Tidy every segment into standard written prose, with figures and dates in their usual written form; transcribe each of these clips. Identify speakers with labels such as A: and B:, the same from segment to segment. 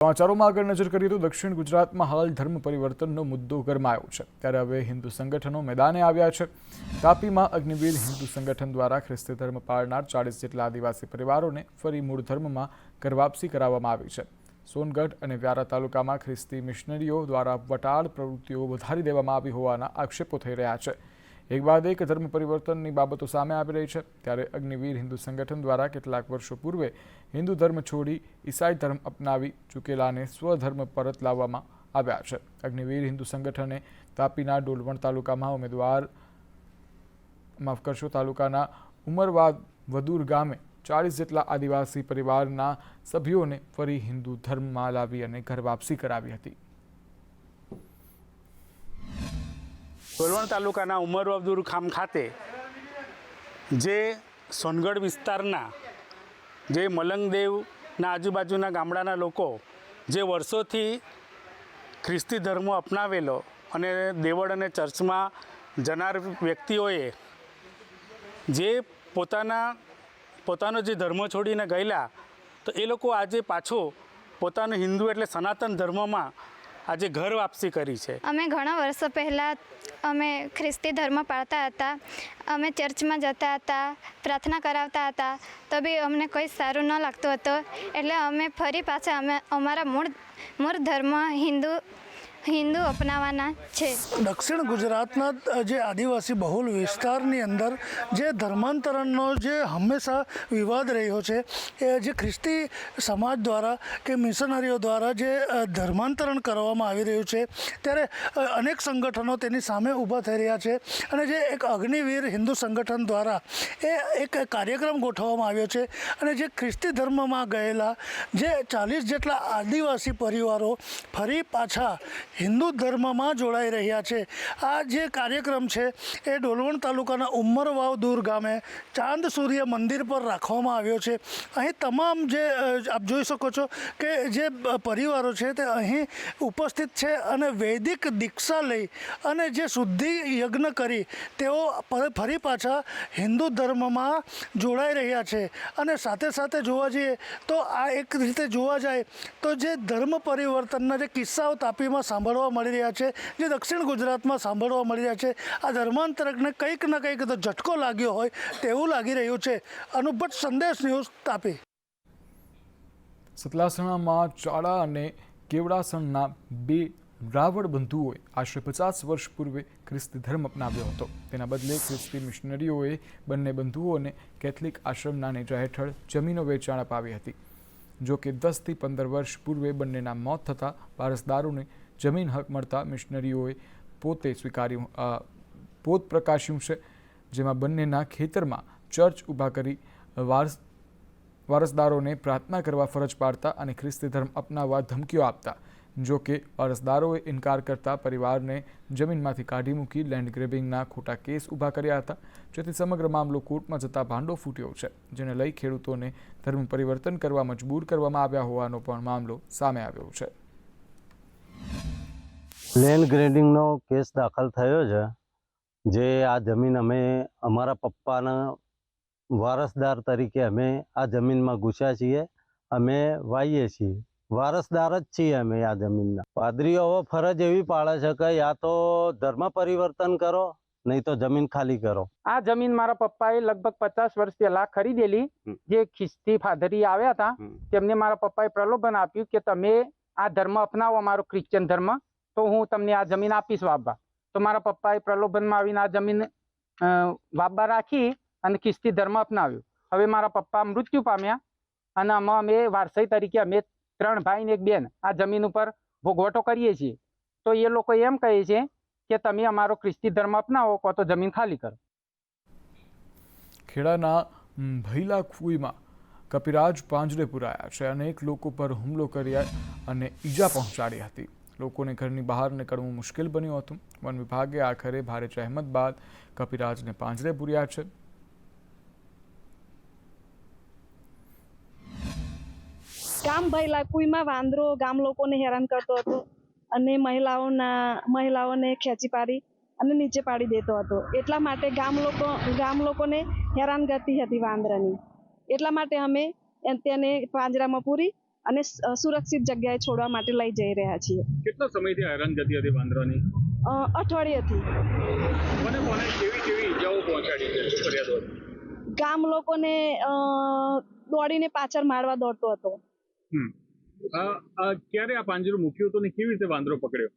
A: સમાચારોમાં આગળ નજર કરીએ તો દક્ષિણ ગુજરાતમાં હાલ ધર્મ પરિવર્તનનો મુદ્દો ગરમાયો છે, ત્યારે હવે હિન્દુ સંગઠનો મેદાને આવ્યા છે। તાપીમાં અગ્નિવીર હિન્દુ સંગઠન દ્વારા ખ્રિસ્તી ધર્મ પાળનાર 40 જેટલા આદિવાસી પરિવારોને ફરી મૂળ ધર્મમાં ઘરવાપસી કરાવવામાં આવી છે। સોનગઢ અને વ્યારા તાલુકામાં ખ્રિસ્તી મિશનરીઓ દ્વારા વટાળ પ્રવૃત્તિઓ વધારી દેવામાં આવી હોવાના આક્ષેપો થઈ રહ્યા છે। એક બાદ એક ધર્મ પરિવર્તનની બાબતો સામે આવી રહી છે, ત્યારે અગ્નિવીર હિન્દુ સંગઠન દ્વારા કેટલાક વર્ષો પૂર્વે હિન્દુ ધર્મ છોડી ઈસાઈ ધર્મ અપનાવી ચૂકેલાને સ્વધર્મ પરત લાવવામાં આવ્યા છે। અગ્નિવીર હિન્દુ સંગઠને તાપીના ડોલવણ તાલુકાના ઉમરવાદ વદુર ગામે 40 જેટલા આદિવાસી પરિવારના સભ્યોને ફરી હિન્દુ ધર્મમાં લાવી અને ઘર વાપસી કરાવી હતી।
B: ડોલવણ તાલુકાના ઉમરવાદ ગામ ખાતે જે સોનગઢ વિસ્તારના જે મલંગદેવના આજુબાજુના ગામડાના લોકો જે વર્ષોથી ખ્રિસ્તી ધર્મ અપનાવેલો અને દેવળ અને ચર્ચમાં જનાર વ્યક્તિઓએ જે પોતાનો જે ધર્મ છોડીને ગયેલા, તો એ લોકો આજે પાછો પોતાનો હિન્દુ એટલે સનાતન ધર્મમાં આજે ઘર વાપસી કરી છે।
C: અમે ઘણા વર્ષો પહેલાં અમે ખ્રિસ્તી ધર્મ પાળતા હતા, અમે ચર્ચમાં જતા હતા, પ્રાર્થના કરાવતા હતા, તો બી અમને કંઈ સારું ન લાગતું હતું, એટલે અમે ફરી પાછા અમે અમારા મૂળ ધર્મ હિન્દુ અપનાવવાના છે।
D: દક્ષિણ ગુજરાતના જે આદિવાસી બહુલ વિસ્તારની અંદર જે ધર્માંતરણનો જે હંમેશા વિવાદ રહ્યો છે, એ જે ખ્રિસ્તી સમાજ દ્વારા કે મિશનરીઓ દ્વારા જે ધર્માંતરણ કરવામાં આવી રહ્યું છે, ત્યારે અનેક સંગઠનો તેની સામે ઊભા થઈ રહ્યા છે। અને જે એક અગ્નિવીર હિન્દુ સંગઠન દ્વારા એ એક કાર્યક્રમ ગોઠવવામાં આવ્યો છે, અને જે ખ્રિસ્તી ધર્મમાં ગયેલા જે 40 જેટલા આદિવાસી પરિવારો ફરી પાછા હિન્દુ ધર્મમાં જોડાઈ રહ્યા છે। આ જે કાર્યક્રમ છે એ ડોલવણ તાલુકાના ઉમરવાવ દૂર ગામે ચાંદ સૂર્ય મંદિર પર રાખવામાં આવ્યો છે। અહીં તમામ જે આપ જોઈ શકો છો કે જે પરિવારો છે તે અહીં ઉપસ્થિત છે અને વૈદિક દીક્ષા લઈ અને જે શુદ્ધિ યજ્ઞ કરી તેઓ ફરી પાછા હિન્દુ ધર્મમાં જોડાઈ રહ્યા છે। અને સાથે સાથે જોવા જઈએ તો આ એક રીતે જોવા જાય તો જે ધર્મ પરિવર્તનના જે કિસ્સાઓ તાપીમાં સાંભળવા મળી રહ્યા છે, જે દક્ષિણ ગુજરાતમાં સાંભળવા મળી રહ્યા છે, આ ધર્માંતરકને કંઈક ને કંઈક તો ઝટકો લાગ્યો હોય તેવું લાગી રહ્યું છે। અનુભટ સંદેશ ન્યૂઝ તાપી।
A: સતલાસણામાં ચાળા અને કેવડાસણના બે રાવળ બંધુઓએ આશરે 50 વર્ષ પૂર્વે ખ્રિસ્તી ધર્મ અપનાવ્યો હતો। તેના બદલે ખ્રિસ્તી મિશનરીઓએ બંને બંધુઓને કેથલિક આશ્રમના નેજા હેઠળ જમીનો વેચાણ અપાવી હતી। જો કે 10 થી 15 વર્ષ પૂર્વે બંનેના મોત થતાં વારસદારોને જમીન હક મળતા મિશનરીઓએ પોત પ્રકાશ્યું છે, જેમાં બંનેના ખેતરમાં ચર્ચ ઊભા કરી વારસદારોને પ્રાર્થના કરવા ફરજ પાડતા અને ખ્રિસ્તી ધર્મ અપનાવવા ધમકીઓ આપતા। જો કે વારસદારોએ ઇનકાર કરતા પરિવારને જમીનમાંથી કાઢી મૂકી લેન્ડ ગ્રેબિંગના ખોટા કેસ ઊભા કર્યા હતા, જેથી સમગ્ર મામલો કોર્ટમાં જતા ભાંડો ફૂટ્યો છે, જેને લઈ ખેડૂતોને ધર્મ પરિવર્તન કરવા મજબૂર કરવામાં આવ્યા હોવાનો પણ મામલો સામે આવ્યો છે।
E: લેન્ડ ગ્રેડિંગનો કેસ દાખલ થયો છે, જે આ જમીન અમે અમારા પપ્પાના વારસદાર તરીકે અમે આ જમીનમાં ઘૂસ્યા છીએ, અમે વાઈએ છીએ, વારસદાર જ છીએ અમે આ જમીનના। પાદરીઓ હવે ફરજ એવી પાડે છે કે યા તો ધર્મ પરિવર્તન કરો, નહીં તો જમીન ખાલી કરો।
F: આ જમીન મારા પપ્પાએ લગભગ 50 વર્ષ પહેલા ખરીદેલી। જે ખ્રિસ્તી ફાધરી આવ્યા હતા, તેમને મારા પપ્પાએ પ્રલોભન આપ્યું કે તમે આ ધર્મ અપનાવો, અમારો ક્રિશ્ચિયન ધર્મ, તો હું તમને આ જમીન આપીશ વાવવા। તો મારા પપ્પાએ પ્રલોભનમાં આવીને આ જમીન વાવવા રાખી અને ખ્રિસ્તી ધર્મ અપનાવ્યો। હવે મારા પપ્પા મૃત્યુ પામ્યા અને અમે વારસાઈ તરીકે અમે 3 ભાઈ ને 1 બેન આ જમીન ઉપર ભોગવટો કરીએ છીએ। તો એ લોકો એમ કહે છે કે તમે અમારો ખ્રિસ્તી ધર્મ અપનાવો, કો તો જમીન ખાલી કરો।
A: ખેડાના ભૈલા કુઈમાં કપિરાજ પાંજરે પુરાયા છે। અનેક લોકો પર હુમલો કર્યા અને ઈજા પહોંચાડી હતી। લોકોને ઘરની બહાર નીકળવું મુશ્કેલ બન્યું હતું। વન વિભાગે આખરે ભારે જહેમત બાદ કપિરાજને પાંજરે પૂર્યા છે।
G: ગામ ભૈલા કુઈમાં વાંદરો ગામ લોકોને હેરાન કરતો હતો અને મહિલાઓને ખેંચી પાડી અને નીચે પાડી દેતો હતો। એટલા માટે ગામ લોકોને હેરાનગતિ હતી વાંદરાની, એટલા માટે અમે તેને પાંજરામાં પૂરી અને સુરક્ષિત જગ્યાએ છોડવા માટે લઈ જઈ રહ્યા છીએ.
H: કેટલા સમયથી હેરાનગતિ હતી વાંદરાની?
G: અઠવાડિયેથી
H: કોને કોને કેવી ઈજાઓ પહોંચાડી છે? શું ફરિયાદો હતી?
G: ગામ લોકોને દોડીને પાછળ મારવા દોડતો હતો.
H: ક્યારે આ પાંજરું મૂક્યું હતું ને કેવી રીતે વાંદરો પકડ્યો?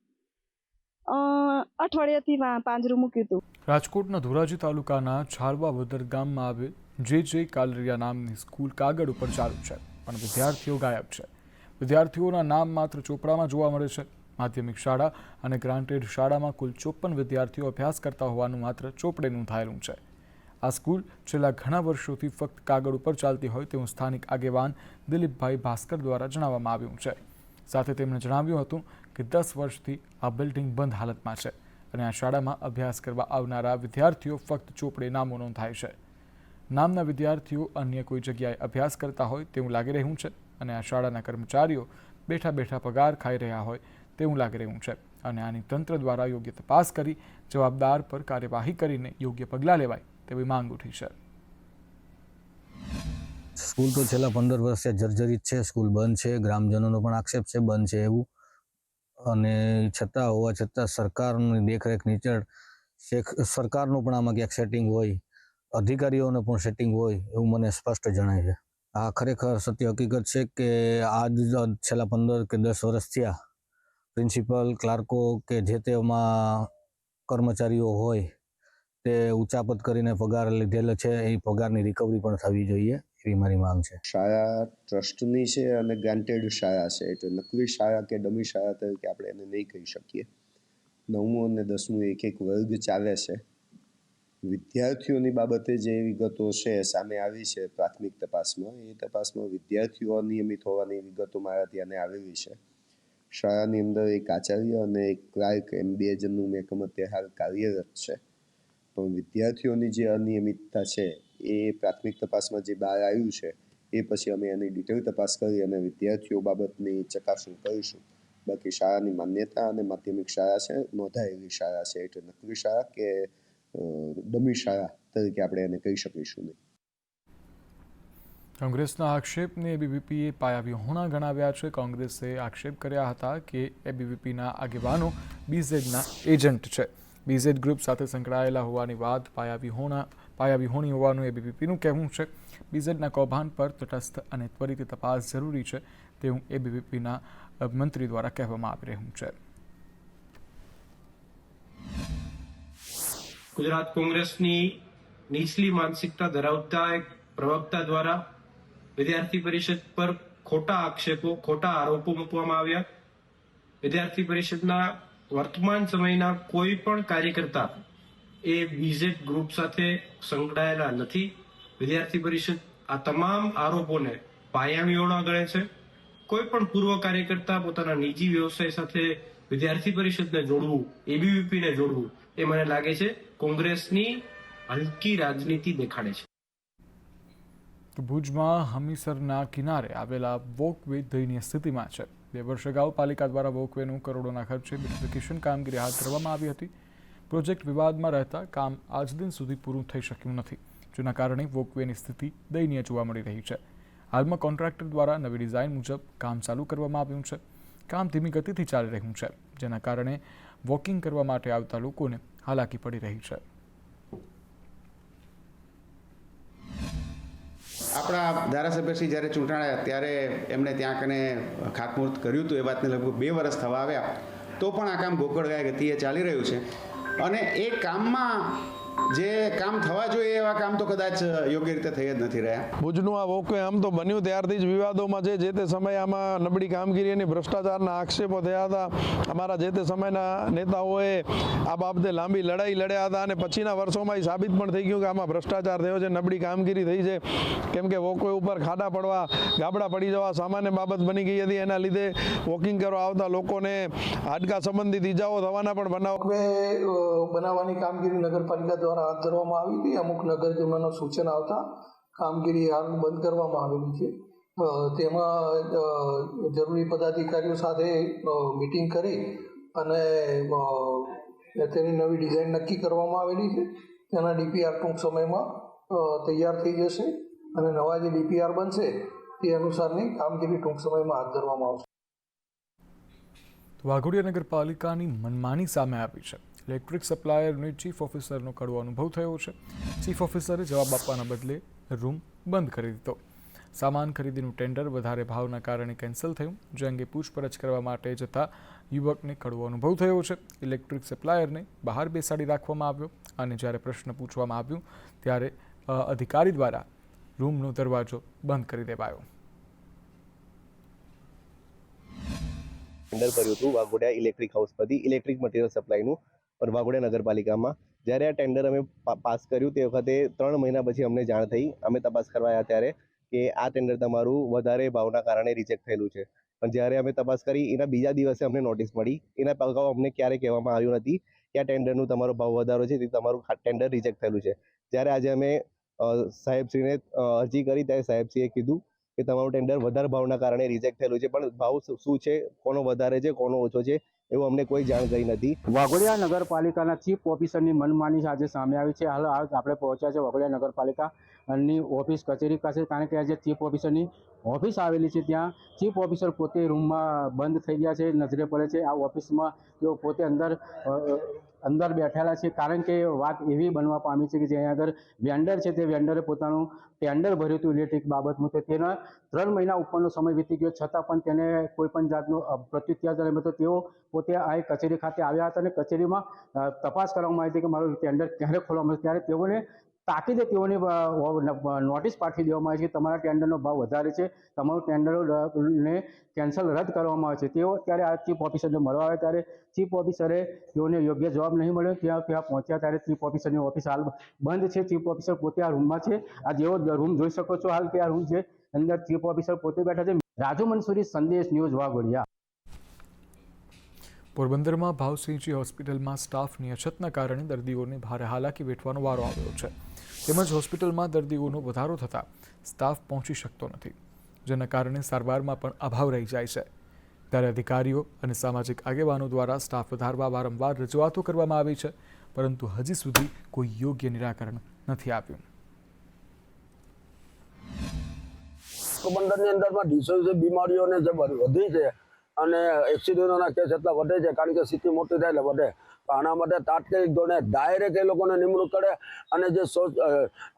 G: અઠવાડિયાથી પાંજરું મૂક્યું હતું.
A: રાજકોટના ધોરાજી તાલુકાના છાળવાવદર ગામમાં આવેલ જે કાલરિયા નામની સ્કૂલ કાગળ ઉપર ચાલુ છે, પણ વિદ્યાર્થીઓ ગાયબ છે. વિદ્યાર્થીઓના નામ માત્ર ચોપડામાં જોવા મળે છે. માધ્યમિક શાળા અને ગ્રાન્ટેડ શાળામાં કુલ 54 વિદ્યાર્થીઓ અભ્યાસ કરતા હોવાનું માત્ર ચોપડે નોંધાયેલું છે. આ સ્કૂલ છેલ્લા ઘણા વર્ષોથી ફક્ત કાગળ ઉપર ચાલતી હોય તેવું સ્થાનિક આગેવાન દિલીપભાઈ ભાસ્કર દ્વારા જણાવવામાં આવ્યું છે. સાથે તેમણે જણાવ્યું હતું કે 10 વર્ષથી આ બિલ્ડિંગ બંધ હાલતમાં છે અને આ શાળામાં અભ્યાસ કરવા આવનારા વિદ્યાર્થીઓ ફક્ત ચોપડે નામો નોંધાય છે. નામના વિદ્યાર્થીઓ અન્ય કોઈ જગ્યાએ અભ્યાસ કરતા હોય તેવું લાગી રહ્યું છે અને આ શાળાના કર્મચારીઓ બેઠા બેઠા પગાર ખાઈ રહ્યા હોય તેવું લાગી રહ્યું છે અને આની તંત્ર દ્વારા યોગ્ય તપાસ કરી જવાબદાર પર કાર્યવાહી કરીને યોગ્ય પગલાં લેવાય તેવી માંગ ઉઠી છે.
I: સ્કૂલ તો છેલ્લા 15 વર્ષથી જર્જરિત છે. સ્કૂલ બંધ છે. ગ્રામજનોનો પણ આક્ષેપ છે બંધ છે એવું, અને છતાં હોવા છતાં સરકારની દેખરેખ નીચળ સરકારનું પણ આમાં ક્યાંક સેટિંગ હોય, અધિકારીઓનું પણ સેટિંગ હોય એવું મને સ્પષ્ટ જણાય છે. આ ખરેખર સત્ય હકીકત છે કે આજ છેલ્લા 15 કે 10 વર્ષ થયા પ્રિન્સિપલ, ક્લાર્કો કે જે તેમાં કર્મચારીઓ હોય તે ઉચાપત કરીને પગાર લીધેલો છે. એ પગારની રિકવરી પણ થવી જોઈએ એવી મારી માંગ છે.
J: શાળા ટ્રસ્ટની છે અને ગ્રાન્ટેડ શાળા છે, એટલે નકલી શાળા કે ડમી શાળા તરીકે આપણે એને નહીં કહી શકીએ. 9મું અને 10મું એક વર્ગ ચાલે છે. વિદ્યાર્થીઓની બાબતે જે વિગતો છે સામે આવી છે પ્રાથમિક તપાસમાં, એ તપાસમાં વિદ્યાર્થીઓ અનિયમિત હોવાની વિગતો મારા ધ્યાને આવેલી છે. શાળાની અંદર એક આચાર્ય અને એક ક્લાર્ક એમ 2 જણનું મહેકમ અત્યારે હાલ કાર્યરત છે, પણ વિદ્યાર્થીઓની જે અનિયમિતતા છે એ પ્રાથમિક તપાસમાં જે બહાર આવ્યું છે એ પછી અમે એની ડિટેલ તપાસ કરી અને વિદ્યાર્થીઓ બાબતની ચકાસણી કરીશું. બાકી શાળાની માન્યતા અને માધ્યમિક શાળા છે, નોંધાયેલી શાળા છે, એટલે નકલી શાળા કે ડમી શાળા તરીકે આપણે એને કહી શકીશું નહીં.
A: કોંગ્રેસના આક્ષેપને એબીવીપીએ પાયાવિહોણા ગણાવ્યા છે. કોંગ્રેસે આક્ષેપ કર્યા હતા કે એબીવીપીના આગેવાનો બીઝેડના એજન્ટ છે. બીઝેડ ગ્રુપ સાથે સંકળાયેલા હોવાની વાત પાયાવિહોણી હોવાનું એબીવીપીનું કહેવું છે. બીઝેડના કૌભાંડ પર તટસ્થ અને ત્વરિત તપાસ જરૂરી છે તેવું એબીવીપીના મંત્રી દ્વારા કહેવામાં આવી રહ્યું છે.
K: ગુજરાત કોંગ્રેસની નીચલી માનસિકતા ધરાવતા એક પ્રવક્તા દ્વારા વિદ્યાર્થી પરિષદ પર ખોટા આક્ષેપો, ખોટા આરોપો મૂકવામાં આવ્યા. વિદ્યાર્થી પરિષદના વર્તમાન સમયના કોઈ પણ કાર્યકર્તા એ બીઝેડ ગ્રુપ સાથે સંકળાયેલા નથી. વિદ્યાર્થી પરિષદ આ તમામ આરોપોને પાયાવિહોણા ગણે છે. કોઈ પણ પૂર્વ કાર્યકર્તા પોતાના નિજી વ્યવસાય સાથે વિદ્યાર્થી પરિષદને જોડવું, એબીવીપીને જોડવું, એ મને લાગે છે કોંગ્રેસની હલકી રાજનીતિ દેખાડે છે.
A: ભુજમાં હમીસરના કિનારે આવેલા વોકવે દયનીય સ્થિતિમાં છે. 2 વર્ષ અગાઉ પાલિકા દ્વારા વોકવેનું કરોડોના ખર્ચે બ્યુટિફિકેશન કામગીરી હાથ ધરવામાં આવી હતી. પ્રોજેક્ટ વિવાદમાં રહેતા કામ આજ દિન સુધી પૂરું થઈ શક્યું નથી, જેના કારણે વોકવેની સ્થિતિ દયનીય જોવા મળી રહી છે. હાલમાં કોન્ટ્રાક્ટર દ્વારા નવી ડિઝાઇન મુજબ કામ ચાલુ કરવામાં આવ્યું છે. કામ ધીમી ગતિથી ચાલી રહ્યું છે, જેના કારણે વોકિંગ કરવા માટે આવતા લોકોને હાલાકી પડી રહી છે.
L: આપણા ધારાસભ્યશ્રી જ્યારે ચૂંટાયા ત્યારે એમણે ત્યાં કને ખાતમુહૂર્ત કર્યું હતું. એ વાતને લગભગ 2 વર્ષ થવા આવ્યા તો પણ આ કામ ગોકળગાય ગતિએ ચાલી રહ્યું છે, અને એ કામમાં જે કામ થવા જોઈએ એવા કામ તો કદાચ યોગ્ય રીતે થઈ જ નથી રહ્યા.
M: ભુજનું આ વોકવે આમ તો બન્યું ત્યારથી જ વિવાદોમાં છે. જે તે સમયે આમાં નબળી કામગીરી અને ભ્રષ્ટાચારના આક્ષેપો થયા હતા. અમારા જે તે સમયના નેતાઓએ આ બાબતે લાંબી લડાઈ લડ્યા હતા, અને પછીના વર્ષોમાં એ સાબિત પણ થઈ ગયું કે આમાં ભ્રષ્ટાચાર થયો છે, નબળી કામગીરી થઈ છે. કેમ કે વોકવે ઉપર ખાડા પડવા, ગાબડા પડી જવા સામાન્ય બાબત બની ગઈ હતી. એના લીધે વોકિંગ કરવા આવતા લોકોને હાડકા સંબંધિત ઈજાઓ થવાના પણ
D: બનાવવાની કામગીરી નગરપાલિકા દ્વારા હાથ ધરવામાં આવી હતી. અમુક નગરજનોનો સૂચન આવતા કામગીરી હાલ બંધ કરવામાં આવેલી છે. તેમાં જરૂરી પદાધિકારીઓ સાથે મિટિંગ કરી અને તેની નવી ડિઝાઇન નક્કી કરવામાં આવેલી છે. તેના ડીપીઆર ટૂંક સમયમાં તૈયાર થઈ જશે અને નવા જે ડીપીઆર બનશે તે અનુસારની કામગીરી ટૂંક સમયમાં હાથ ધરવામાં આવશે.
A: વાઘોડિયા નગરપાલિકાની મનમાની સામે આવી છે. ઇલેક્ટ્રિક સપ્લાયરને ચીફ ઓફિસરનો કડવો અનુભવ થયો છે. ચીફ ઓફિસરે જવાબ આપવાના બદલે રૂમ બંધ કરી દીધો. સામાન ખરીદીનું ટેન્ડર વધારે ભાવના કારણે કેન્સલ થયું, જે અંગે પૂછપરછ કરવા માટે જતા યુવકને કડવો અનુભવ થયો છે. ઇલેક્ટ્રિક સપ્લાયરને બહાર બેસાડી રાખવામાં આવ્યો અને જ્યારે પ્રશ્ન પૂછવામાં આવ્યું ત્યારે અધિકારી દ્વારા રૂમનો દરવાજો બંધ કરી દેવાયો.
N: ટેન્ડર ભર્યું હતું વાઘોડિયા ઇલેક્ટ્રિક હાઉસ પરથી ઇલેક્ટ્રિક મટીરિયલ સપ્લાયનું, પણ વાઘોડિયા નગરપાલિકામાં જ્યારે આ ટેન્ડર અમે પાસ કર્યું તે વખતે 3 મહિના પછી અમને જાણ થઈ, અમે તપાસ કરવા આવ્યા ત્યારે કે આ ટેન્ડર તમારું વધારે ભાવના કારણે રિજેક્ટ થયેલું છે. પણ જ્યારે અમે તપાસ કરી એના બીજા દિવસે અમને નોટિસ મળી. એના અગાઉ અમને ક્યારે કહેવામાં આવ્યું નથી કે આ ટેન્ડરનું તમારો ભાવ વધારો છે, તે તમારું ટેન્ડર રિજેક્ટ થયેલું છે. જ્યારે આજે અમે સાહેબશ્રીને અરજી કરી ત્યારે સાહેબશ્રીએ કીધું કે તમારું ટેન્ડર વધારે ભાવના કારણે રિજેક્ટ થયેલું છે, પણ ભાવ શું છે, કોનો વધારે છે, કોનો ઓછો છે, એવું અમને કોઈ જાણ કરી નથી.
F: વાઘોડિયા નગરપાલિકાના ચીફ ઓફિસરની મનમાની આજે સામે આવી છે. હાલ આપણે પહોંચ્યા છે વાઘોડિયા નગરપાલિકાની ઓફિસ કચેરી પાસે, કારણ કે આજે ચીફ ઓફિસરની ઓફિસ આવેલી છે. ત્યાં ચીફ ઓફિસર પોતે રૂમમાં બંધ થઈ ગયા છે, નજરે પડે છે. આ ઓફિસમાં તેઓ પોતે અંદર બેઠેલા છે, કારણ કે વાત એવી બનવા પામી છે કે જે અહીંયા આગળ વેન્ડર છે તે વેન્ડરે પોતાનું ટેન્ડર ભર્યું હતું ઇલેક્ટ્રિક બાબતનું, તો તેના 3 મહિના ઉપરનો સમય વીતી ગયો છતાં પણ તેને કોઈ પણ જાતનું પ્રત્યુત્તર ન મળ્યો. તેઓ પોતે આ કચેરી ખાતે આવ્યા હતા અને કચેરીમાં તપાસ કરવામાં આવી હતી કે મારું ટેન્ડર ક્યારે ખોલવામાં આવે, ત્યારે તેઓને તાકીદે તેઓને નોટિસ પાઠવી દેવામાં આવી છે કે તમારા ટેન્ડરનો ભાવ વધારે છે, તમારું ટેન્ડરને કેન્સલ રદ કરવામાં આવે છે. તેઓ ત્યારે આ ચીફ ઓફિસરને મળવા આવ્યા ત્યારે ચીફ ઓફિસરે તેઓને યોગ્ય જવાબ નહીં મળ્યો. ત્યાં પહોંચ્યા ત્યારે ચીફ ઓફિસરની ઓફિસ હાલ બંધ છે. ચીફ ઓફિસર પોતે આ રૂમમાં છે. આ જેવો રૂમ જોઈ શકો છો હાલ, કે આ રૂમ છે, અંદર ચીફ ઓફિસર પોતે બેઠા છે. રાજુ મંસૂરી, સંદેશ ન્યૂઝ, વાઘોડિયા.
A: પોરબંદરમાં ભાવસિંહજી હોસ્પિટલમાં સ્ટાફની અછતના કારણે દર્દીઓને ભારે હાલાકી વેઠવાનો વારો આવ્યો છે. તેમજ હોસ્પિટલમાં દર્દીઓનો વધારો થતાં સ્ટાફ પહોંચી શકતો નથી, જેના કારણે સારવારમાં પણ અભાવ રહી જાય છે. ત્યારે અધિકારીઓ અને સામાજિક આગેવાનો દ્વારા સ્ટાફ વધારવા વારંવાર રજૂઆતો કરવામાં આવી છે, પરંતુ હજી સુધી કોઈ યોગ્ય નિરાકરણ નથી આવ્યું.
O: પોરબંદરની અંદરમાં દિવસે બીમારીઓને જે વધી છે અને એક્સિડન્ટોના કેસ એટલા વધે છે, કારણ કે સ્થિતિ મોટી થાય એટલે વધે. તો આના માટે તાત્કાલિક ધોરણે ડાયરેક્ટ એ લોકોને નિમણૂક કરે અને જે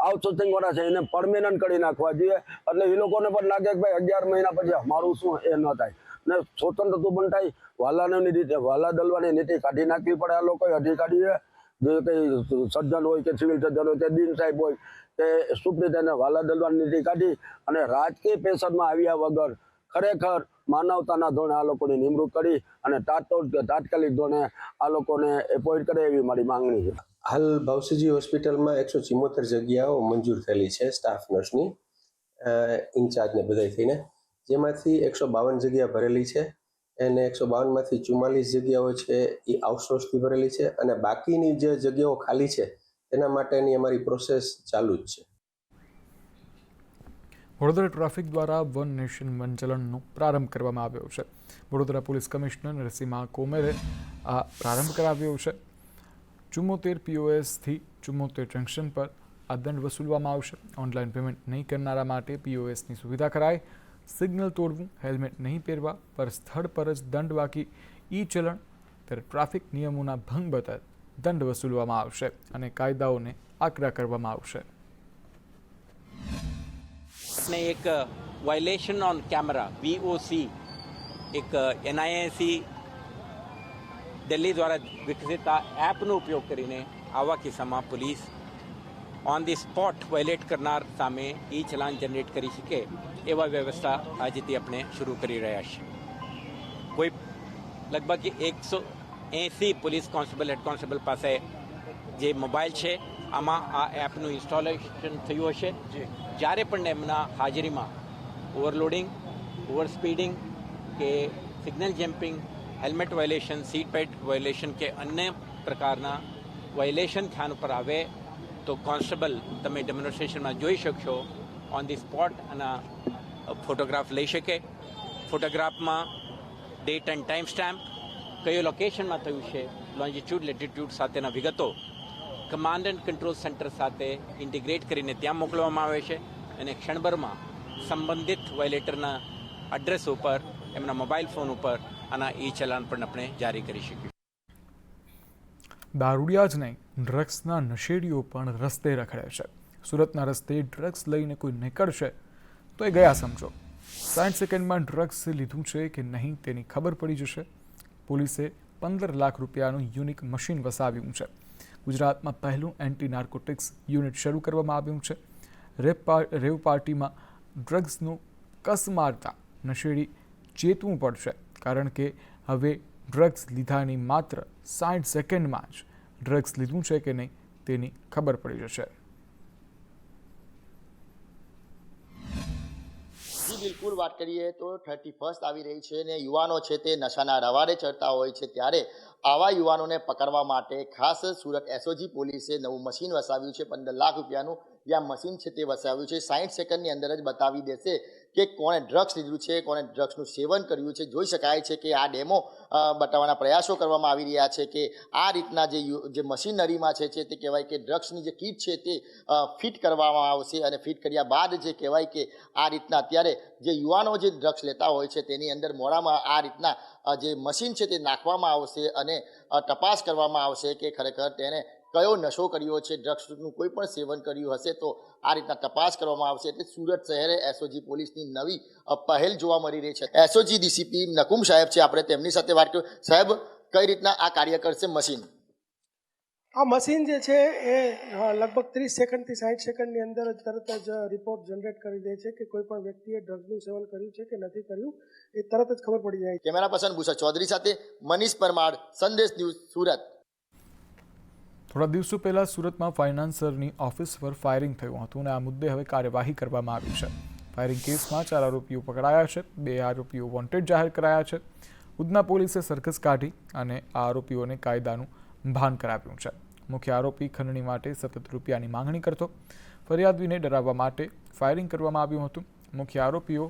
O: આઉટસોર્સિંગ વાળા છે એને પરમેનન્ટ કરી નાખવા જોઈએ, એટલે એ લોકોને પણ લાગે કે ભાઈ 11 મહિના પછી મારું શું એ ન થાય ને સ્વતંત્ર પણ થાય. વાલાની રીતે વાલા દલવાની નીતિ કાઢી નાખવી પડે. આ લોકો અધિકારીએ જે કંઈ સર્જન હોય કે સિવિલ સર્જન હોય કે ડીન સાહેબ હોય કે સુપ્રિન્ટેન્ડન્ટ વાલા દલવાની નીતિ કાઢી અને રાજકીય પ્રેશરમાં આવ્યા વગર ખરેખર માનવતાના ધોરણે આ લોકોની નિમણૂક કરી અને તાત્કાલિક ધોરણે આ લોકોને એપોઇન્ટ કરે એવી મારી માંગણી છે.
N: હાલ ભાવસિંહજી હોસ્પિટલમાં 174 જગ્યાઓ મંજૂર થયેલી છે સ્ટાફ નર્સની, ઇન્ચાર્જને બધા થઈને, જેમાંથી 152 જગ્યા ભરેલી છે અને 152માંથી 44 જગ્યાઓ છે એ આઉટસોર્સથી ભરેલી છે અને બાકીની જે જગ્યાઓ ખાલી છે તેના માટેની અમારી પ્રોસેસ ચાલુ જ છે.
A: વડોદરા ટ્રાફિક દ્વારા વન નેશન વન ચલણનો પ્રારંભ કરવામાં આવ્યો છે. વડોદરા પોલીસ કમિશનર નરસિંહા કોમેરે આ પ્રારંભ કરાવ્યો છે. 74 POSથી 74 જંકશન પર આ દંડ વસૂલવામાં આવશે. ઓનલાઈન પેમેન્ટ નહીં કરનારા માટે POSની સુવિધા કરાય. સિગ્નલ તોડવું, હેલ્મેટ નહીં પહેરવા પર સ્થળ પર જ દંડ, બાકી ચલણ ત્યારે ટ્રાફિક નિયમોના ભંગ બદલ દંડ વસૂલવામાં આવશે અને કાયદાઓને આકરા કરવામાં આવશે.
P: ने एक वायलेशन ऑन कैमरा VOC एक NIC દિલ્હી દ્વારા વિકસિત આ એપનો ઉપયોગ કરીને આવા કિસ્સામાં police on the spot violet કરનાર સામે ચલાન જનરેટ કરી શકે એવા વ્યવસ્થા આજથી આપણે શરૂ કરી રહ્યા છીએ. કોઈ લગભગ 180 પોલીસ કોન્સ્ટેબલ, હેડ કોન્સ્ટેબલ પાસે જે મોબાઈલ છે આમાં આ એપનું ઇન્સ્ટોલેશન થયું હશે. જ્યારે પણ એમના હાજરીમાં ઓવરલોડિંગ, ઓવર સ્પીડિંગ કે signal jumping, helmet violation, seat belt violation કે અન્ય પ્રકારના વાયોલેશન ધ્યાન ઉપર આવે તો કોન્સ્ટેબલ તમે ડેમોન્સ્ટ્રેશનમાં જોઈ શકશો ઓન ધી સ્પોટ અને ફોટોગ્રાફ લઈ શકે. ફોટોગ્રાફમાં ડેટ એન્ડ ટાઈમ સ્ટેમ્પ, કયો લોકેશનમાં થયું છે, લોન્જિટ્યુડ લેટિટ્યુડ સાથેના વિગતો કમાન્ડ એન્ડ કંટ્રોલ સેન્ટર સાથે ઇન્ટિગ્રેટ કરીને ત્યાં મોકલવામાં આવે છે અને ક્ષણભરમાં સંબંધિત વાયોલેટરના એડ્રેસ ઉપર એમના મોબાઈલ ફોન ઉપર આના ઈ ચલાન પણ આપણે જારી કરી શકીએ.
A: દારૂડિયા જ નહીં, ડ્રગ્સના નશેડીઓ પણ રસ્તે રખડે છે. સુરતના રસ્તે ડ્રગ્સ લઈને કોઈ નીકળશે તો એ ગયા સમજો. 60 સેકન્ડમાં ડ્રગ્સ લીધું છે કે નહીં તેની ખબર પડી જશે. પોલીસે 15 લાખ રૂપિયાનું યુનિક મશીન વસાવ્યું છે. ગુજરાતમાં પહેલું એન્ટી નાર્કોટિક્સ યુનિટ શરૂ કરવામાં આવ્યું છે. રેવ પાર્ટીમાં ડ્રગ્સનું કસ મારતા નશેડી ચેતવું પડશે, કારણ કે હવે ડ્રગ્સ લીધાની માત્ર 60 સેકન્ડમાં જ ડ્રગ્સ લીધું છે કે નહીં તેની ખબર પડી જશે.
Q: બિલકુલ વાત કરીએ તો 31st આવી રહી છે ને યુવાનો છે તે નશાના રવાડે ચડતા હોય છે, ત્યારે આવા યુવાનોને પકડવા માટે ખાસ સુરત એસઓજી પોલીસે નવું મશીન વસાવ્યું છે. 15 લાખ રૂપિયાનું જે આ મશીન છે તે વસાવ્યું છે. 60 સેકન્ડની અંદર જ બતાવી દેશે કે કોણે ડ્રગ્સ લીધું છે, કોણે ડ્રગ્સનું સેવન કર્યું છે. જોઈ શકાય છે કે આ ડેમો બતાવવાના પ્રયાસો કરવામાં આવી રહ્યા છે કે આ રીતના જે મશીનરીમાં છે તે કહેવાય કે ડ્રગ્સની જે કીટ છે તે ફિટ કરવામાં આવશે, અને ફિટ કર્યા બાદ જે કહેવાય કે આ રીતના અત્યારે જે યુવાનો જે ડ્રગ્સ લેતા હોય છે તેની અંદર મોઢામાં આ રીતના જે મશીન છે તે નાખવામાં આવશે અને તપાસ કરવામાં આવશે કે ખરેખર તેને કયો નશો કર્યો છે, ડ્રગ્સનું કોઈ પણ સેવન કર્યું હશે તો આ રીતના તપાસ કરવામાં આવશે. એટલે સુરત શહેરે એસઓજી પોલીસની નવી પહેલ જોવા મળી રહી છે. એસઓજી ડીસીપી નકુમ સાહેબ છે, આપણે તેમની સાથે વાત કરીએ. સાહેબ, કઈ રીતના આ કાર્ય કરશે મશીન?
R: આ મશીન જે છે એ લગભગ 30 સેકન્ડથી 60 સેકન્ડની અંદર જ તરત જ રિપોર્ટ જનરેટ કરી દે છે કે કોઈ પણ વ્યક્તિએ ડ્રગ્સનું સેવન કર્યું છે કે નથી કર્યું, એ તરત જ ખબર પડી જાય.
Q: કેમેરા પર્સન ભૂષણ ચૌધરી સાથે મનીષ પરમાર, સંદેશ ન્યૂઝ, સુરત.
A: થોડા દિવસો પહેલાં સુરતમાં ફાઇનાન્સરની ઓફિસ પર ફાયરિંગ થયું હતું અને આ મુદ્દે હવે કાર્યવાહી કરવામાં આવી છે. ફાયરિંગ કેસમાં 4 આરોપીઓ પકડાયા છે. 2 આરોપીઓ વોન્ટેડ જાહેર કરાયા છે. ઉધના પોલીસે સરઘસ કાઢી અને આ આરોપીઓને કાયદાનું ભાન કરાવ્યું છે. મુખ્ય આરોપી ખંડણી માટે સતત રૂપિયાની માંગણી કરતો. ફરિયાદીને ડરાવવા માટે ફાયરિંગ કરવામાં આવ્યું હતું. મુખ્ય આરોપીઓ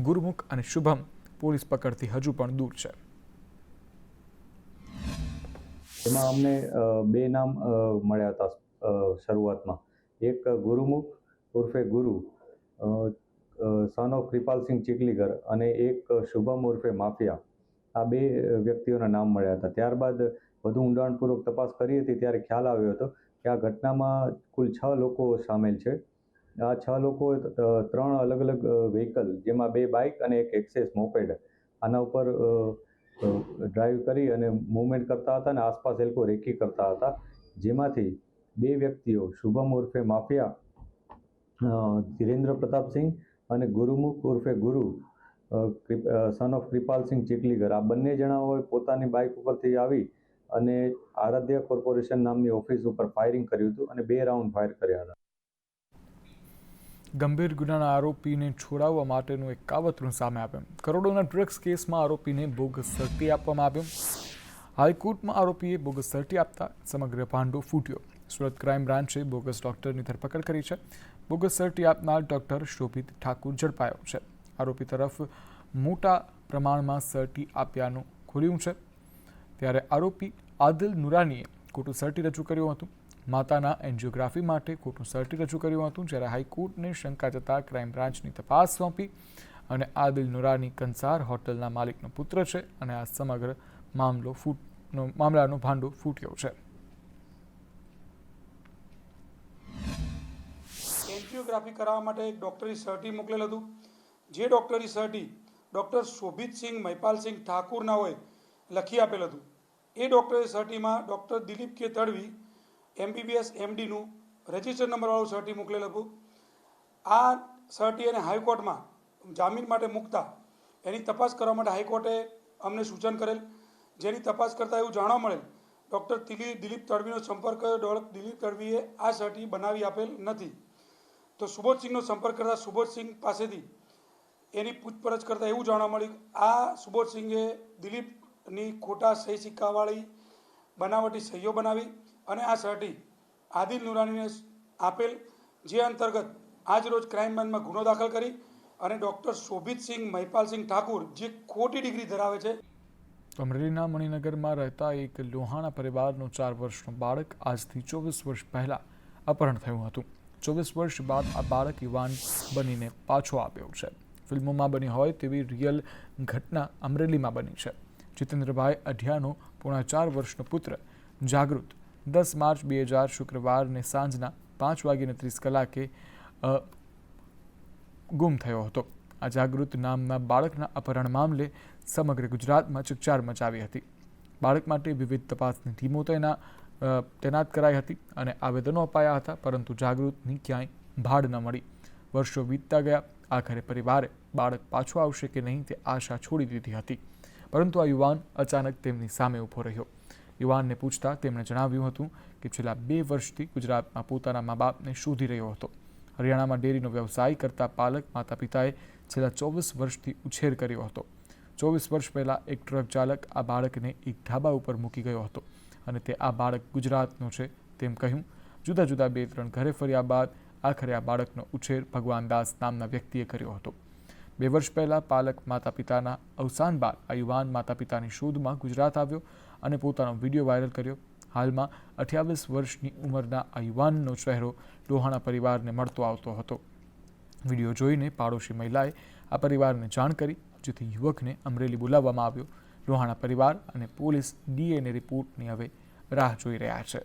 A: ગુરમુખ અને શુભમ પોલીસ પકડથી હજુ પણ દૂર છે.
S: એમાં અમને 2 નામ મળ્યા હતા શરૂઆતમાં. એક ગુરુમુખ ઉર્ફે ગુરુ, સન ઓફ કૃપાલસિંહ ચીખલીગર, અને એક શુભમ ઉર્ફે માફિયા. આ 2 વ્યક્તિઓના નામ મળ્યા હતા. ત્યારબાદ વધુ ઊંડાણપૂર્વક તપાસ કરી હતી ત્યારે ખ્યાલ આવ્યો હતો કે આ ઘટનામાં કુલ 6 લોકો સામેલ છે. આ 6 લોકો 3 અલગ અલગ વ્હીકલ, જેમાં 2 બાઇક અને એક એક્સેસ મોપેડ, આના ઉપર ડ્રાઈવ કરી અને મૂવમેન્ટ કરતા હતા અને આસપાસ એ લોકો રેકી કરતા હતા. જેમાંથી 2 વ્યક્તિઓ શુભમ ઉર્ફે માફિયા, ધીરેન્દ્ર પ્રતાપસિંહ, અને ગુરુમુખ ઉર્ફે ગુરુ, સન ઓફ કૃપાલસિંહ ચીખલીગર, આ બંને જણાઓએ પોતાની બાઇક ઉપરથી આવી અને આરાધ્ય કોર્પોરેશન નામની ઓફિસ ઉપર ફાયરિંગ કર્યું હતું અને 2 રાઉન્ડ ફાયર કર્યા હતા.
A: ગંભીર ગુનાના આરોપીને છોડાવવા માટેનું એક કાવતરું સામે આવ્યું. કરોડોના ડ્રગ્સ કેસમાં આરોપીને બોગસ સર્ટી આપવામાં આવ્યું. હાઈકોર્ટમાં આરોપીએ બોગસ સર્ટી આપતા સમગ્ર ભાંડો ફૂટ્યો. સુરત ક્રાઇમ બ્રાન્ચે બોગસ ડોક્ટરની ધરપકડ કરી છે. બોગસ સર્ટી આપનાર ડોક્ટર શોભિત ઠાકુર ઝડપાયો છે. આરોપી તરફ મોટા પ્રમાણમાં સર્ટી આપ્યાનું ખુલ્યું છે. ત્યારે આરોપી આદિલ નુરાનીએ ખોટું સર્ટી રજૂ કર્યું હતું. માતાના એન્જિયોગ્રાફી માટે ખોટું સર્ટી રજૂ કર્યું હતું. જ્યારે હાઈકોર્ટને શંકા જતાં ક્રાઇમ બ્રાન્ચની તપાસ સોંપી અને આદિલ નુરાની કંસાર હોટલના માલિકનો પુત્ર છે અને આ સમગ્ર મામલાનો ભાંડો ફૂટ્યો છે.
T: એન્જિયોગ્રાફી કરાવવા માટે એક ડૉક્ટરી સર્ટી મોકલેલ હતું. જે ડૉક્ટરી સર્ટી ડૉક્ટર શોભિતસિંહ મહિપાલસિંહ ઠાકુરના હોય લખી આપેલ હતું. એ ડૉક્ટરી સર્ટીમાં ડૉક્ટર દિલીપ કે તડવી MBBS MDનું રજિસ્ટર નંબરવાળું સર્ટી મોકલેલ હતું. આ સર્ટી અને હાઈકોર્ટમાં જામીન માટે મૂકતા એની તપાસ કરવા માટે હાઈકોર્ટે અમને સૂચન કરેલ. જેની તપાસ કરતાં એવું જાણવા મળેલ ડૉક્ટર દિલીપ તડવીનો સંપર્ક કર્યો. દિલીપ તડવીએ આ સર્ટી બનાવી આપેલ નથી. તો સુબોધસિંહનો સંપર્ક કરતાં સુબોધસિંહ પાસેથી એની પૂછપરછ કરતાં એવું જાણવા મળ્યું આ સુબોધસિંહે દિલીપની ખોટા સહી સિક્કાવાળી બનાવટી સહીઓ બનાવી અને આ સર્ટી આદિલ નુરાનીને આપેલ. જે અંતર્ગત આજ રોજ ક્રાઇમ બ્રાન્ચમાં ગુનો દાખલ કરી અને ડૉક્ટર શોભિતસિંહ મહિપાલસિંહ ઠાકુર જે ખોટી ડિગ્રી ધરાવે છે.
A: અમરેલીના મણિનગરમાં રહેતા એક લોહાણા પરિવારનો 4 વર્ષનો બાળક આજથી 24 વર્ષ પહેલાં અપહરણ થયું હતું. 24 વર્ષ બાદ આ બાળક યુવાન બનીને પાછો આવ્યો છે. ફિલ્મોમાં બની હોય તેવી રિયલ ઘટના અમરેલીમાં બની છે. જીતેન્દ્રભાઈ અઢિયાનો 4.5 વર્ષનો પુત્ર જાગૃત 10 માર્ચ 2000 શુક્રવારને સાંજના 5:30 ગુમ થયો હતો. આ જાગૃત નામના બાળકના અપહરણ મામલે સમગ્ર ગુજરાતમાં ચકચાર મચાવી હતી. બાળક માટે વિવિધ તપાસની ટીમો તૈનાત કરાઈ હતી અને આવેદનો અપાયા હતા, પરંતુ જાગૃતની ક્યાંય ભાડ ન મળી. વર્ષો વીતતા ગયા. આખરે પરિવારે બાળક પાછો આવશે કે નહીં તે આશા છોડી દીધી હતી, પરંતુ આ યુવાન અચાનક તેમની સામે ઊભો રહ્યો. યુવાનને પૂછતા તેમણે જણાવ્યું હતું કે છેલ્લા 2 વર્ષથી ગુજરાતમાં પોતાના મા બાપને શોધી રહ્યો હતો. હરિયાણામાં ડેરીનો વ્યવસાય કરતા પાલક માતા પિતાએ છેલ્લા 24 વર્ષથી ઉછેર કર્યો હતો. 24 વર્ષ પહેલાં એક ટ્રક ચાલક આ બાળકને એક ઢાબા ઉપર મૂકી ગયો હતો અને તે આ બાળક ગુજરાતનો છે તેમ કહ્યું. જુદા જુદા 2-3 ઘરે ફર્યા બાદ આખરે આ બાળકનો ઉછેર ભગવાનદાસ નામના વ્યક્તિએ કર્યો હતો. 2 વર્ષ પહેલાં પાલક માતા પિતાના અવસાન બાદ આ યુવાન માતા પિતાની શોધમાં ગુજરાત આવ્યો અને પોતાનો વિડીયો વાયરલ કર્યો. હાલમાં 28 વર્ષની ઉંમરના આ યુવાનનો ચહેરો લોહાણા પરિવારને મળતો આવતો હતો. વિડીયો જોઈને પાડોશી મહિલાએ આ પરિવારને જાણ કરી, જેથી યુવકને અમરેલી બોલાવવામાં આવ્યો. લોહાણા પરિવાર અને પોલીસ DNA રિપોર્ટની હવે રાહ જોઈ રહ્યા છે.